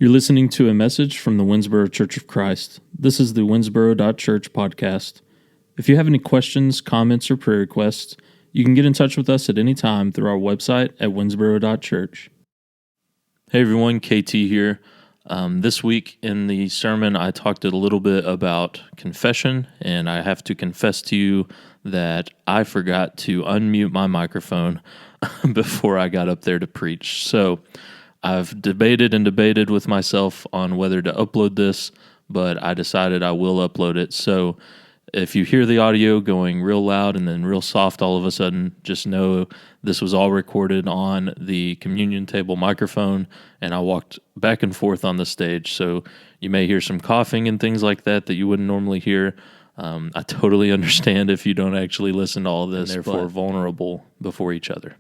You're listening to a message from the Winnsboro Church of Christ. This is the winnsboro.church podcast. If you have any questions, comments, or prayer requests, you can get in touch with us at any time through our website at winnsboro.church. Hey everyone, KT here. This week in the sermon, I talked a little bit about confession, and I have to confess to you that I forgot to unmute my microphone before I got up there to preach. So I've debated with myself on whether to upload this, but I decided I will upload it. So if you hear the audio going real loud and then real soft all of a sudden, just know this was all recorded on the communion table microphone, and I walked back and forth on the stage. So you may hear some coughing and things like that you wouldn't normally hear. I totally understand if you don't actually listen to all of this, and therefore vulnerable before each other.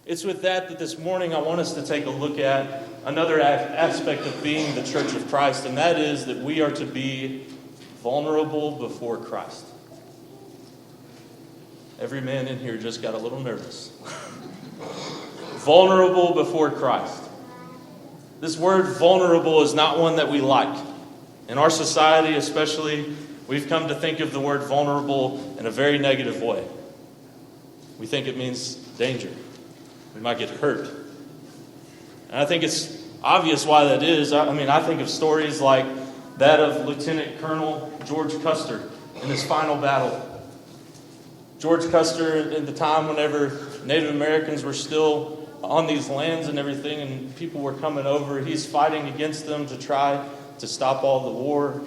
It's with that this morning I want us to take a look at another aspect of being the Church of Christ, and that is that we are to be vulnerable before Christ. Every man in here just got a little nervous. Vulnerable before Christ. This word vulnerable is not one that we like. In our society especially, we've come to think of the word vulnerable in a very negative way. We think it means danger. We might get hurt. And I think it's obvious why that is. I think of stories like that of Lieutenant Colonel George Custer in his final battle. George Custer, at the time whenever Native Americans were still on these lands and everything, and people were coming over, he's fighting against them to try to stop all the war.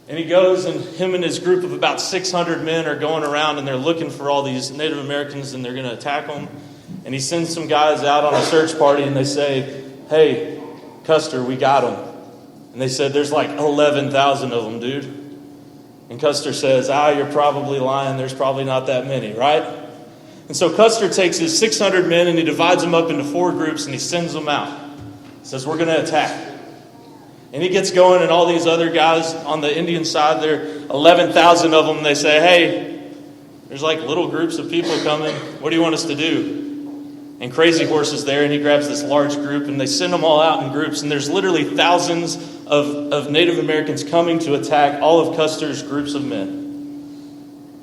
And he goes, and him and his group of about 600 men are going around, and they're looking for all these Native Americans, and they're going to attack them. And he sends some guys out on a search party, and they say, "Hey, Custer, we got them." And they said, "There's like 11,000 of them, dude." And Custer says, "You're probably lying. There's probably not that many, right?" And so Custer takes his 600 men, and he divides them up into 4 groups, and he sends them out. He says, "We're going to attack." And he gets going, and all these other guys on the Indian side, there are 11,000 of them. They say, "Hey, there's like little groups of people coming. What do you want us to do?" And Crazy Horse is there, and he grabs this large group, and they send them all out in groups. And there's literally thousands of Native Americans coming to attack all of Custer's groups of men.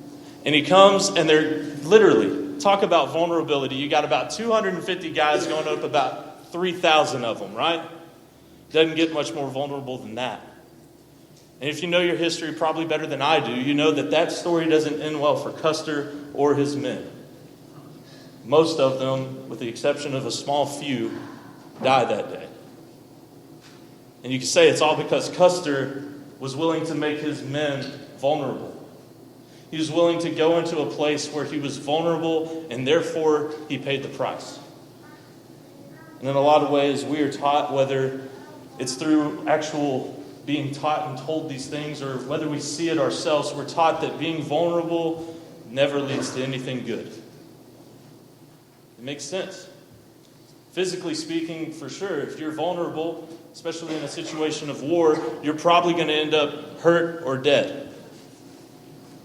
And he comes, and they're literally, talk about vulnerability. You got about 250 guys going up about 3,000 of them, right? Doesn't get much more vulnerable than that. And if you know your history probably better than I do, you know that story doesn't end well for Custer or his men. Most of them, with the exception of a small few, died that day. And you can say it's all because Custer was willing to make his men vulnerable. He was willing to go into a place where he was vulnerable, and therefore he paid the price. And in a lot of ways, we are taught, whether it's through actual being taught and told these things, or whether we see it ourselves, we're taught that being vulnerable never leads to anything good. It makes sense. Physically speaking, for sure, if you're vulnerable, especially in a situation of war, you're probably going to end up hurt or dead.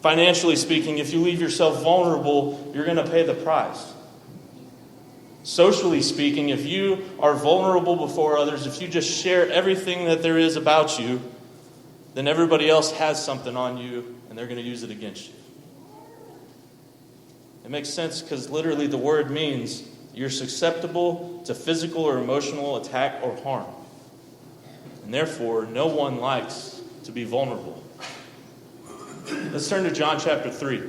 Financially speaking, if you leave yourself vulnerable, you're going to pay the price. Socially speaking, if you are vulnerable before others, if you just share everything that there is about you, then everybody else has something on you, and they're going to use it against you. It makes sense because literally the word means you're susceptible to physical or emotional attack or harm. And therefore, no one likes to be vulnerable. Let's turn to John chapter 3,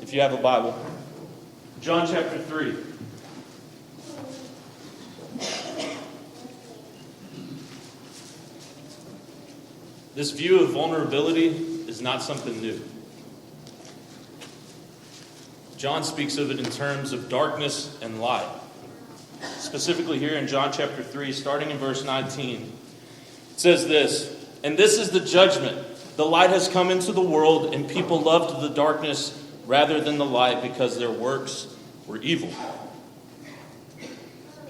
if you have a Bible. John chapter 3. This view of vulnerability is not something new. John speaks of it in terms of darkness and light. Specifically here in John chapter 3, starting in verse 19, it says this, "And this is the judgment. The light has come into the world, and people loved the darkness rather than the light because their works were evil."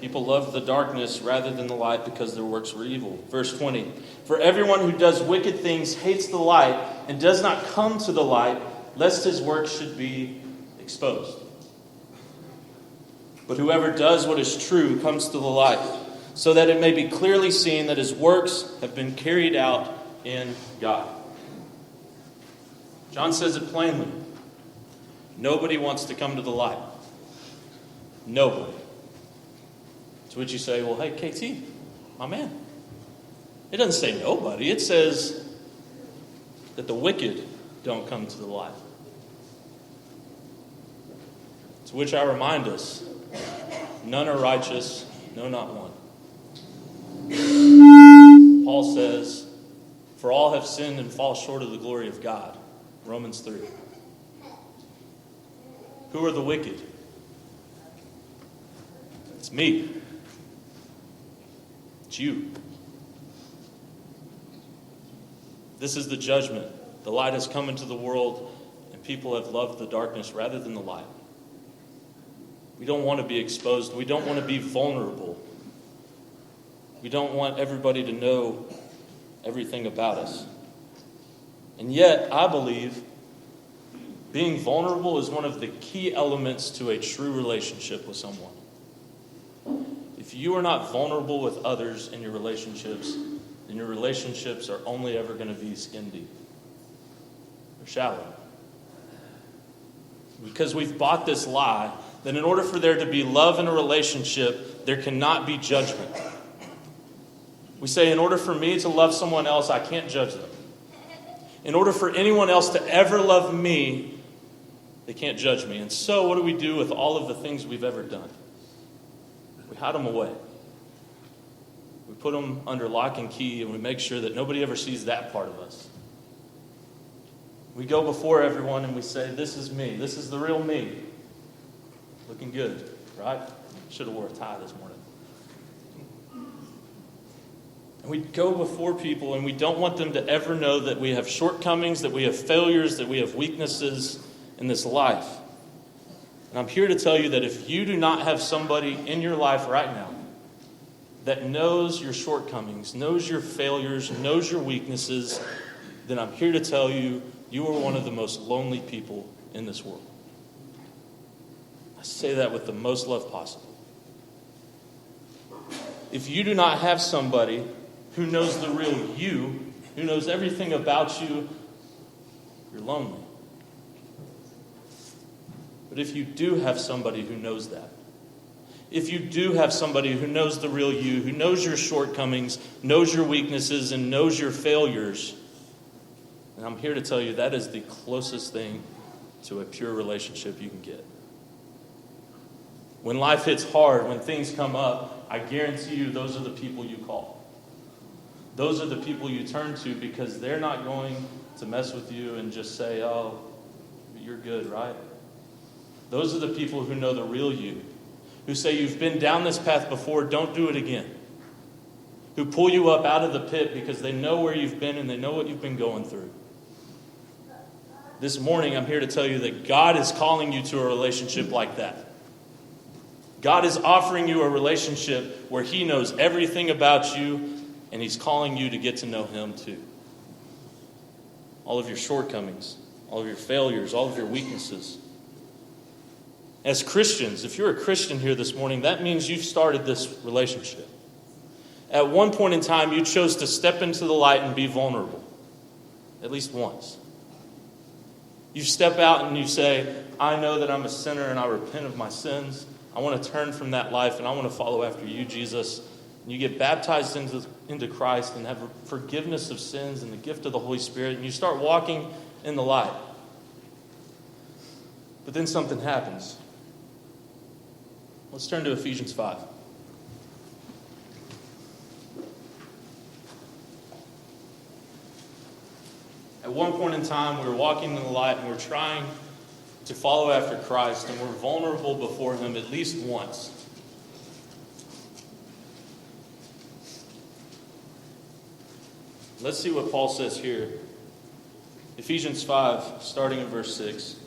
People loved the darkness rather than the light because their works were evil. Verse 20, "For everyone who does wicked things hates the light and does not come to the light, lest his works should be exposed. But whoever does what is true comes to the light, so that it may be clearly seen that his works have been carried out in God. John says it plainly. Nobody wants to come to the light. Nobody. To which you say, well, hey, KT, my man. It doesn't say nobody. It says that the wicked don't come to the light. To which I remind us, none are righteous, no, not one. Paul says, for all have sinned and fall short of the glory of God. Romans 3. Who are the wicked? It's me. It's you. This is the judgment. The light has come into the world, and people have loved the darkness rather than the light. We don't want to be exposed. We don't want to be vulnerable. We don't want everybody to know everything about us. And yet, I believe being vulnerable is one of the key elements to a true relationship with someone. If you are not vulnerable with others in your relationships, then your relationships are only ever going to be skin deep or shallow. Because we've bought this lie that in order for there to be love in a relationship, there cannot be judgment. We say, in order for me to love someone else, I can't judge them. In order for anyone else to ever love me, they can't judge me. And so what do we do with all of the things we've ever done? We hide them away. We put them under lock and key, and we make sure that nobody ever sees that part of us. We go before everyone and we say, this is me. This is the real me. Looking good, right? Should have wore a tie this morning. And we go before people and we don't want them to ever know that we have shortcomings, that we have failures, that we have weaknesses in this life. And I'm here to tell you that if you do not have somebody in your life right now that knows your shortcomings, knows your failures, knows your weaknesses, then I'm here to tell you, you are one of the most lonely people in this world. I say that with the most love possible. If you do not have somebody who knows the real you, who knows everything about you, you're lonely. But if you do have somebody who knows that, if you do have somebody who knows the real you, who knows your shortcomings, knows your weaknesses, and knows your failures, and I'm here to tell you that is the closest thing to a pure relationship you can get. When life hits hard, when things come up, I guarantee you those are the people you call. Those are the people you turn to because they're not going to mess with you and just say, oh, you're good, right? Those are the people who know the real you, who say you've been down this path before, don't do it again. Who pull you up out of the pit because they know where you've been and they know what you've been going through. This morning, I'm here to tell you that God is calling you to a relationship like that. God is offering you a relationship where He knows everything about you and He's calling you to get to know Him too. All of your shortcomings, all of your failures, all of your weaknesses. As Christians, if you're a Christian here this morning, that means you've started this relationship. At one point in time, you chose to step into the light and be vulnerable. At least once. You step out and you say, I know that I'm a sinner and I repent of my sins. I want to turn from that life and I want to follow after you, Jesus. And you get baptized into Christ and have forgiveness of sins and the gift of the Holy Spirit. And you start walking in the light. But then something happens. Let's turn to Ephesians 5. At one point in time, we were walking in the light and we're trying to follow after Christ, and we're vulnerable before Him at least once. Let's see what Paul says here. Ephesians 5, starting in verse 6.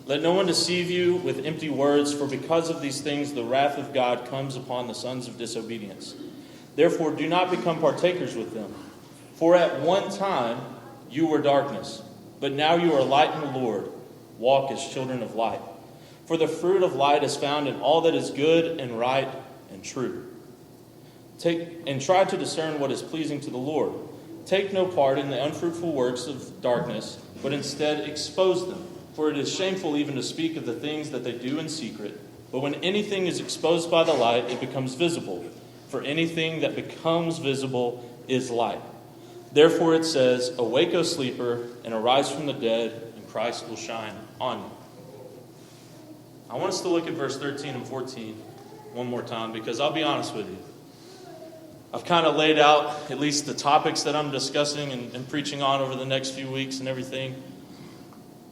Let no one deceive you with empty words, for because of these things the wrath of God comes upon the sons of disobedience. Therefore do not become partakers with them. For at one time you were darkness, but now you are light in the Lord. Walk as children of light. For the fruit of light is found in all that is good and right and true. Try to discern what is pleasing to the Lord. Take no part in the unfruitful works of darkness, but instead expose them. For it is shameful even to speak of the things that they do in secret. But when anything is exposed by the light, it becomes visible. For anything that becomes visible is light. Therefore it says, "Awake, O sleeper, and arise from the dead, and Christ will shine on you." I want us to look at verse 13 and 14 one more time, because I'll be honest with you. I've kind of laid out at least the topics that I'm discussing and preaching on over the next few weeks and everything.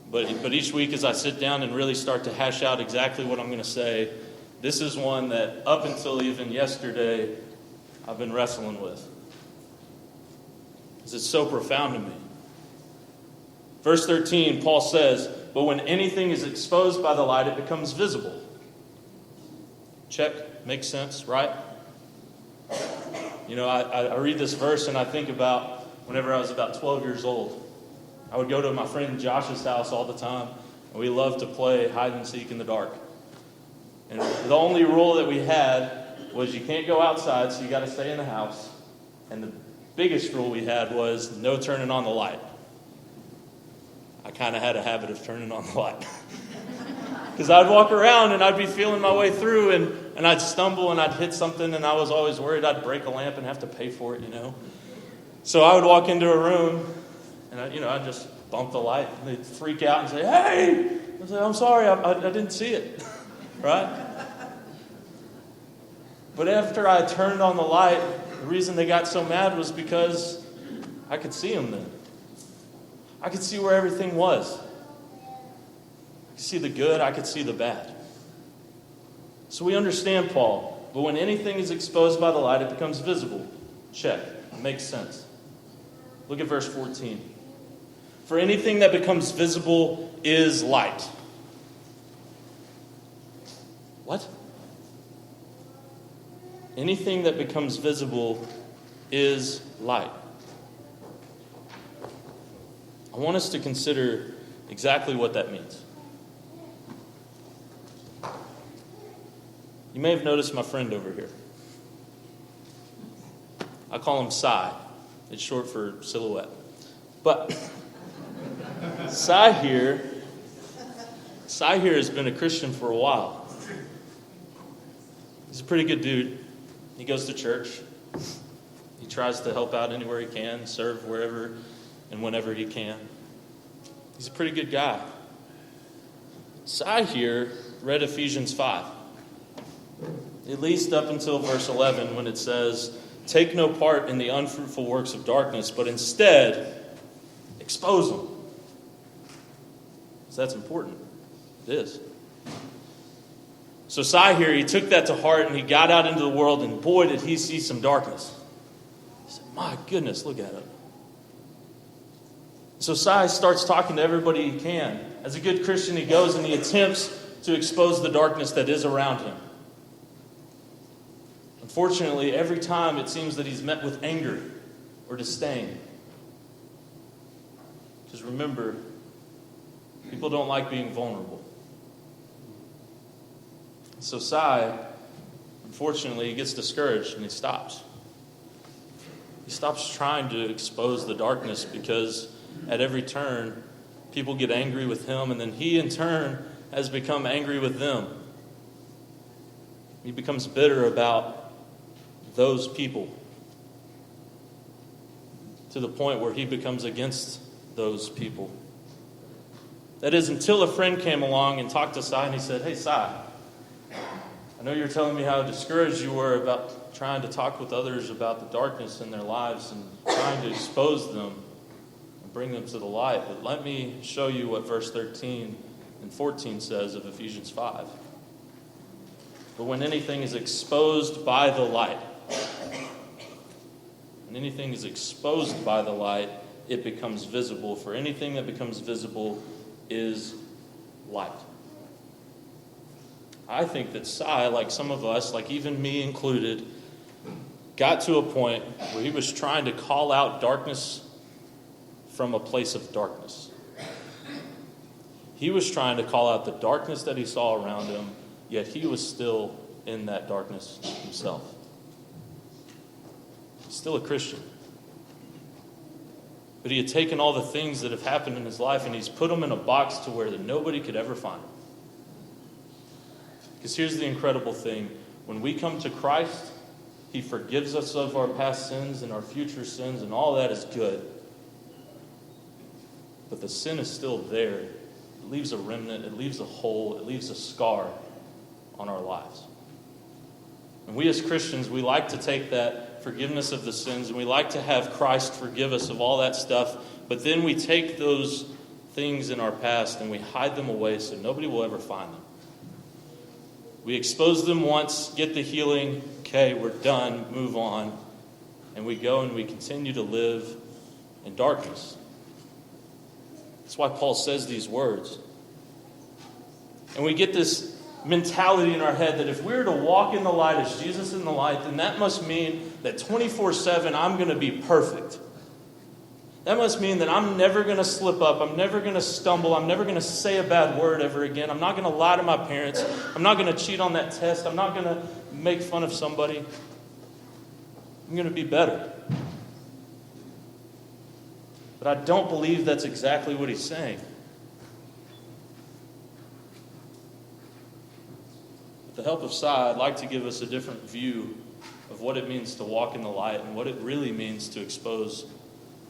But each week as I sit down and really start to hash out exactly what I'm going to say, this is one that up until even yesterday I've been wrestling with. Because it's so profound to me. Verse 13, Paul says, "But when anything is exposed by the light, it becomes visible." Check. Makes sense, right? You know, I read this verse and I think about whenever I was about 12 years old. I would go to my friend Josh's house all the time, and we loved to play hide and seek in the dark. And the only rule that we had was you can't go outside, so you got to stay in the house. And the biggest rule we had was no turning on the light. I kind of had a habit of turning on the light. Because I'd walk around and I'd be feeling my way through, and I'd stumble and I'd hit something, and I was always worried I'd break a lamp and have to pay for it, you know. So I would walk into a room, and I'd just bump the light, and they'd freak out and say, "Hey!" I'd say, "I'm sorry, I didn't see it." Right? But after I turned on the light, the reason they got so mad was because I could see them then. I could see where everything was. I could see the good, I could see the bad. So we understand Paul. But when anything is exposed by the light, it becomes visible. Check. It makes sense. Look at verse 14. "For anything that becomes visible is light." What? Anything that becomes visible is light. I want us to consider exactly what that means. You may have noticed my friend over here. I call him Cy. It's short for silhouette. But Cy here has been a Christian for a while. He's a pretty good dude. He goes to church. He tries to help out anywhere he can, serve wherever and whenever he can. He's a pretty good guy. Cy here read Ephesians 5. At least up until verse 11, when it says, "Take no part in the unfruitful works of darkness, but instead expose them." So that's important. It is. So Cy here, he took that to heart and he got out into the world, and boy, did he see some darkness. He said, "My goodness, look at it." So Cy starts talking to everybody he can. As a good Christian, he goes and he attempts to expose the darkness that is around him. Unfortunately, every time it seems that he's met with anger or disdain. Because remember, people don't like being vulnerable. So Cy, unfortunately, he gets discouraged and he stops. He stops trying to expose the darkness because at every turn, people get angry with him, and then he in turn has become angry with them. He becomes bitter about those people to the point where he becomes against those people. That is, until a friend came along and talked to Cy, and he said, "Hey, Cy, I know you're telling me how discouraged you were about trying to talk with others about the darkness in their lives and trying to expose them and bring them to the light. But let me show you what verse 13 and 14 says of Ephesians 5. But when anything is exposed by the light, it becomes visible. For anything that becomes visible is light." I think that Cy, like some of us, like even me included, got to a point where he was trying to call out darkness from a place of darkness. He was trying to call out the darkness that he saw around him, yet he was still in that darkness himself. still a Christian. But he had taken all the things that have happened in his life and he's put them in a box to where that nobody could ever find them. Because here's the incredible thing. When we come to Christ, he forgives us of our past sins and our future sins, and all that is good. But the sin is still there. It leaves a remnant, it leaves a hole, it leaves a scar on our lives. And we as Christians, we like to take that forgiveness of the sins and we like to have Christ forgive us of all that stuff, but then we take those things in our past and we hide them away so nobody will ever find them. We expose them once, get the healing, okay, we're done, move on, and we go and we continue to live in darkness. That's why Paul says these words. And we get this mentality in our head that if we're to walk in the light as Jesus in the light, then that must mean that 24/7 I'm going to be perfect. That must mean that I'm never going to slip up. I'm never going to stumble. I'm never going to say a bad word ever again. I'm not going to lie to my parents. I'm not going to cheat on that test. I'm not going to make fun of somebody. I'm going to be better. But I don't believe that's exactly what he's saying. With the help of Sai, I'd like to give us a different view of what it means to walk in the light and what it really means to expose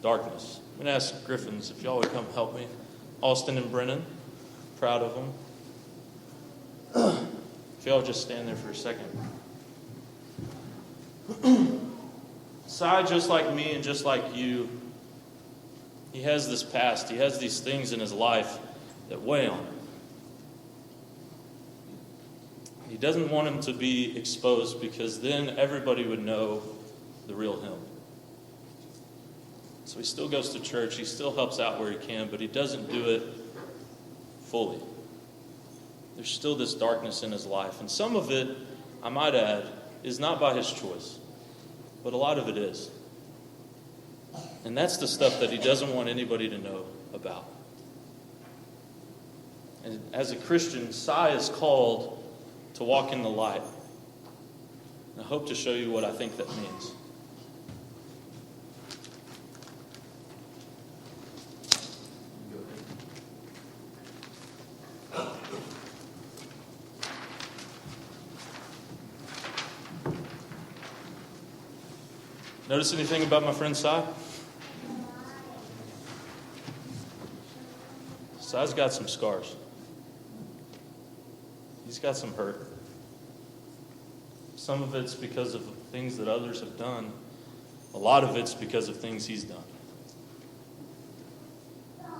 darkness. I'm going to ask Griffins if y'all would come help me. Austin and Brennan, proud of them. If y'all would just stand there for a second. Sai, just like me and just like you, he has this past. He has these things in his life that weigh on him. He doesn't want him to be exposed because then everybody would know the real him. So he still goes to church. He still helps out where he can, but he doesn't do it fully. There's still this darkness in his life. And some of it, I might add, is not by his choice, but a lot of it is. And that's the stuff that he doesn't want anybody to know about. And as a Christian, Sai is called to walk in the light. And I hope to show you what I think that means. Notice anything about my friend Sai? Sai's got some scars. He's got some hurt. Some of it's because of things that others have done. A lot of it's because of things he's done.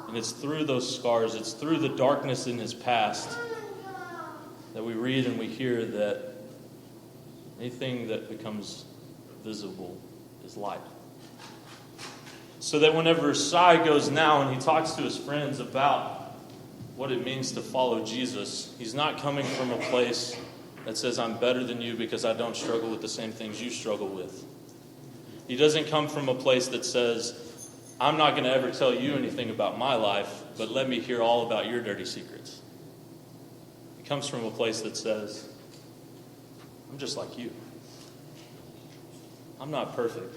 And it's through those scars, it's through the darkness in his past that we read and we hear that anything that becomes visible is light. So that whenever Sai goes now and he talks to his friends about what it means to follow Jesus, he's not coming from a place that says, I'm better than you because I don't struggle with the same things you struggle with. He doesn't come from a place that says, I'm not going to ever tell you anything about my life, but let me hear all about your dirty secrets. He comes from a place that says, I'm just like you. I'm not perfect.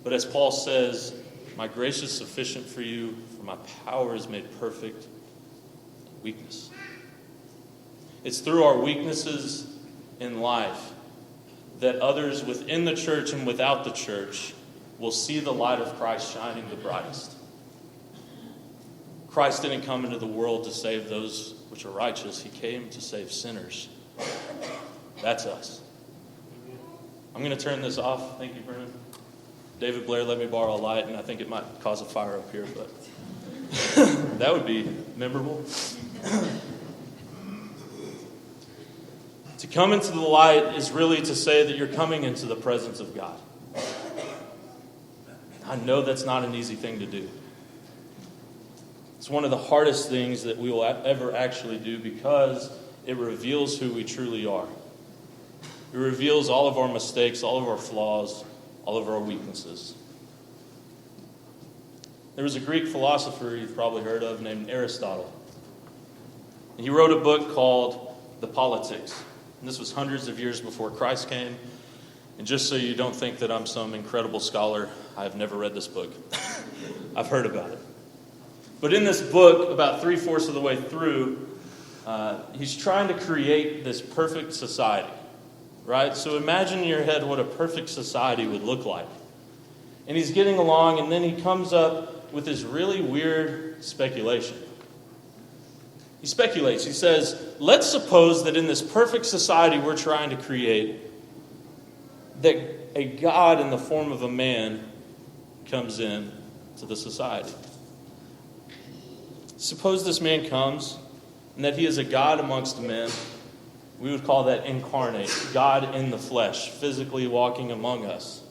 But as Paul says, my grace is sufficient for you, for my power is made perfect in weakness. It's through our weaknesses in life that others within the church and without the church will see the light of Christ shining the brightest. Christ didn't come into the world to save those which are righteous. He came to save sinners. That's us. I'm going to turn this off. Thank you, Brennan. David Blair let me borrow a light, and I think it might cause a fire up here, but that would be memorable. To come into the light is really to say that you're coming into the presence of God. I know that's not an easy thing to do. It's one of the hardest things that we will ever actually do because it reveals who we truly are. It reveals all of our mistakes, all of our flaws, all of our weaknesses. There was a Greek philosopher you've probably heard of named Aristotle. He wrote a book called The Politics. And this was hundreds of years before Christ came. And just so you don't think that I'm some incredible scholar, I've never read this book. I've heard about it. But in this book, about 3/4 of the way through, he's trying to create this perfect society, right? So imagine in your head what a perfect society would look like. And he's getting along, and then he comes up with this really weird speculation. He speculates. He says, let's suppose that in this perfect society we're trying to create, that a God in the form of a man comes in to the society. Suppose this man comes, and that he is a God amongst men. We would call that incarnate, God in the flesh, physically walking among us.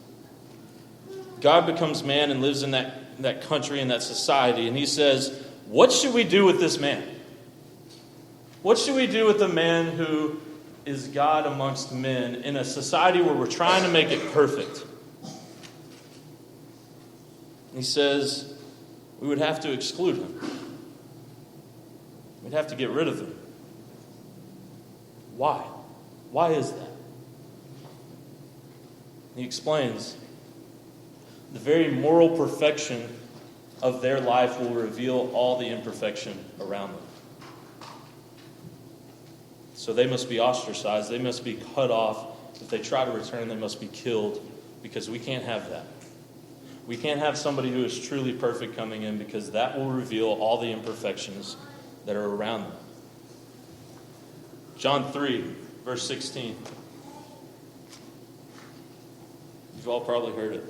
God becomes man and lives in that country, in that society, and he says, what should we do with this man? What should we do with the man who is God amongst men in a society where we're trying to make it perfect? And he says, we would have to exclude him. We'd have to get rid of him. Why? Why is that? He explains, the very moral perfection of their life will reveal all the imperfection around them. So they must be ostracized. They must be cut off. If they try to return, they must be killed, because we can't have that. We can't have somebody who is truly perfect coming in, because that will reveal all the imperfections that are around them. John 3, verse 16. You've all probably heard it.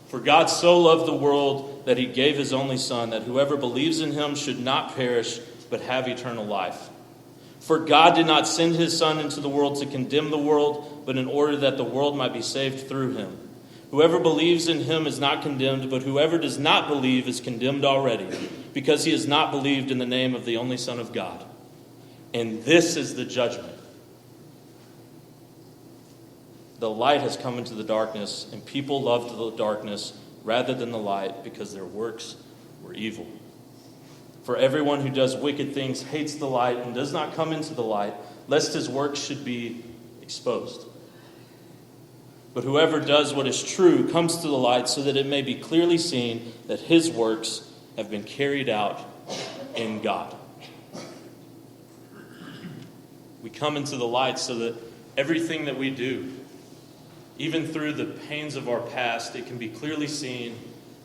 For God so loved the world that he gave his only Son, that whoever believes in him should not perish, but have eternal life. For God did not send his Son into the world to condemn the world, but in order that the world might be saved through him. Whoever believes in him is not condemned, but whoever does not believe is condemned already, because he has not believed in the name of the only Son of God. And this is the judgment. The light has come into the darkness, and people loved the darkness rather than the light, because their works were evil. For everyone who does wicked things hates the light and does not come into the light, lest his works should be exposed. But whoever does what is true comes to the light, so that it may be clearly seen that his works have been carried out in God. We come into the light so that everything that we do, even through the pains of our past, it can be clearly seen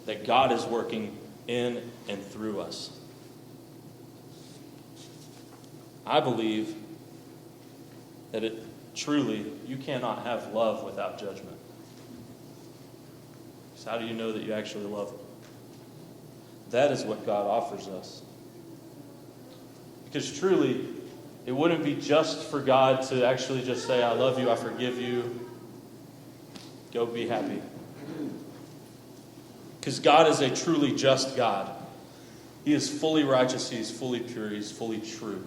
that God is working in and through us. I believe that truly, you cannot have love without judgment. So how do you know that you actually love him? That is what God offers us. Because truly, it wouldn't be just for God to actually just say, I love you, I forgive you, go be happy. Because God is a truly just God. He is fully righteous, he is fully pure, he is fully true.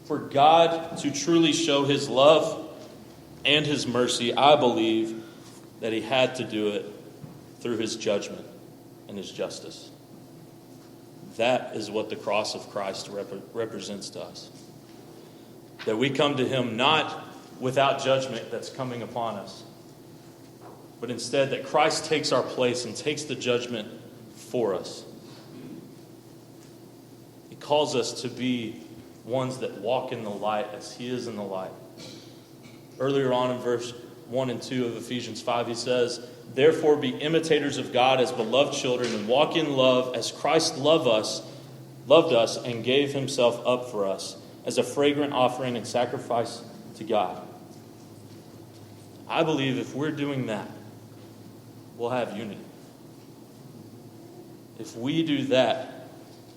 For God to truly show his love and his mercy, I believe that he had to do it through his judgment and his justice. That is what the cross of Christ represents to us. That we come to him not without judgment that's coming upon us, but instead that Christ takes our place and takes the judgment for us. He calls us to be ones that walk in the light as he is in the light. Earlier on in verse 1 and 2 of Ephesians 5, he says, therefore be imitators of God as beloved children, and walk in love as Christ loved us and gave himself up for us as a fragrant offering and sacrifice to God. I believe if we're doing that, we'll have unity. If we do that,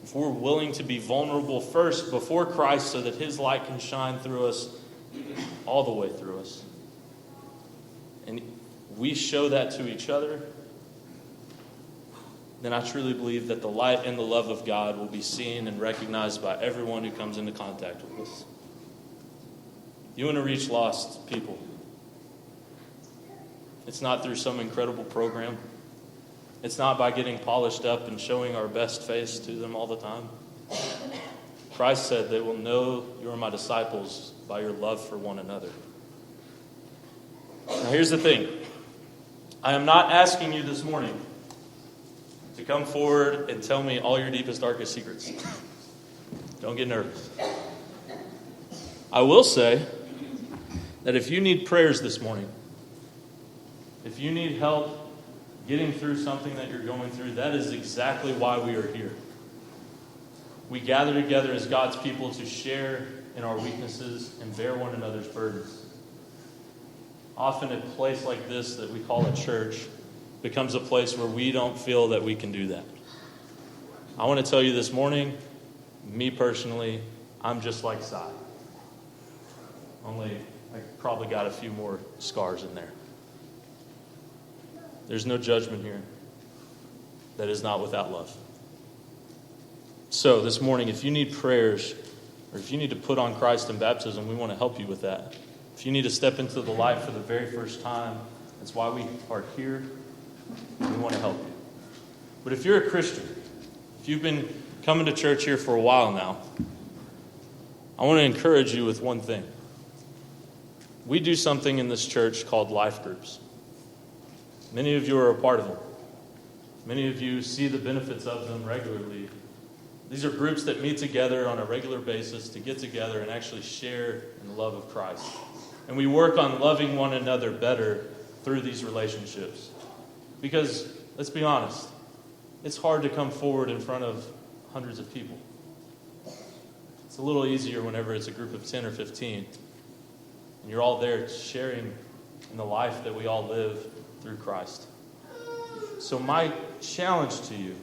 if we're willing to be vulnerable first before Christ so that his light can shine through us, all the way through us, and we show that to each other, then I truly believe that the light and the love of God will be seen and recognized by everyone who comes into contact with us. You want to reach lost people. It's not through some incredible program. It's not by getting polished up and showing our best face to them all the time. Christ said they will know you are my disciples by your love for one another. Now, here's the thing. I am not asking you this morning to come forward and tell me all your deepest, darkest secrets. Don't get nervous. I will say that if you need prayers this morning, if you need help getting through something that you're going through, that is exactly why we are here. We gather together as God's people to share in our weaknesses and bear one another's burdens. Often a place like this that we call a church becomes a place where we don't feel that we can do that. I want to tell you this morning, me personally, I'm just like Si. Only I probably got a few more scars in there. There's no judgment here that is not without love. So this morning, if you need prayers, or if you need to put on Christ in baptism, we want to help you with that. If you need to step into the light for the very first time, that's why we are here. We want to help you. But if you're a Christian, if you've been coming to church here for a while now, I want to encourage you with one thing. We do something in this church called life groups. Many of you are a part of them. Many of you see the benefits of them regularly. These are groups that meet together on a regular basis to get together and actually share in the love of Christ. And we work on loving one another better through these relationships. Because, let's be honest, it's hard to come forward in front of hundreds of people. It's a little easier whenever it's a group of 10 or 15. And you're all there sharing in the life that we all live through Christ. So my challenge to you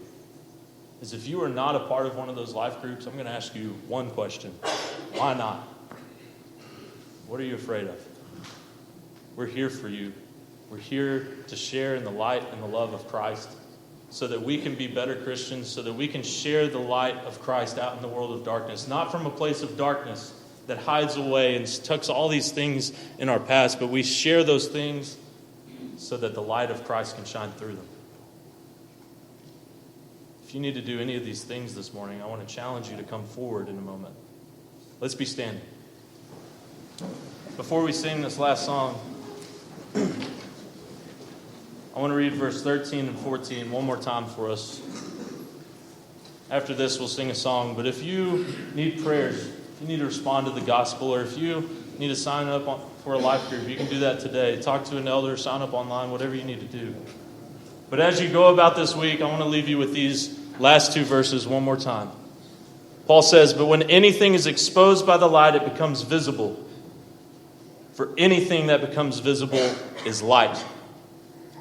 is if you are not a part of one of those life groups, I'm going to ask you one question. Why not? What are you afraid of? We're here for you. We're here to share in the light and the love of Christ so that we can be better Christians, so that we can share the light of Christ out in the world of darkness, not from a place of darkness that hides away and tucks all these things in our past, but we share those things so that the light of Christ can shine through them. If you need to do any of these things this morning, I want to challenge you to come forward in a moment. Let's be standing. Before we sing this last song, I want to read verse 13 and 14 one more time for us. After this, we'll sing a song. But if you need prayers, if you need to respond to the gospel, or if you need to sign up for a life group, you can do that today. Talk to an elder, sign up online, whatever you need to do. But as you go about this week, I want to leave you with these last two verses one more time. Paul says, "But when anything is exposed by the light, it becomes visible. For anything that becomes visible is light.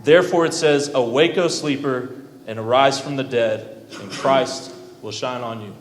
Therefore it says, awake, O sleeper, and arise from the dead, and Christ will shine on you."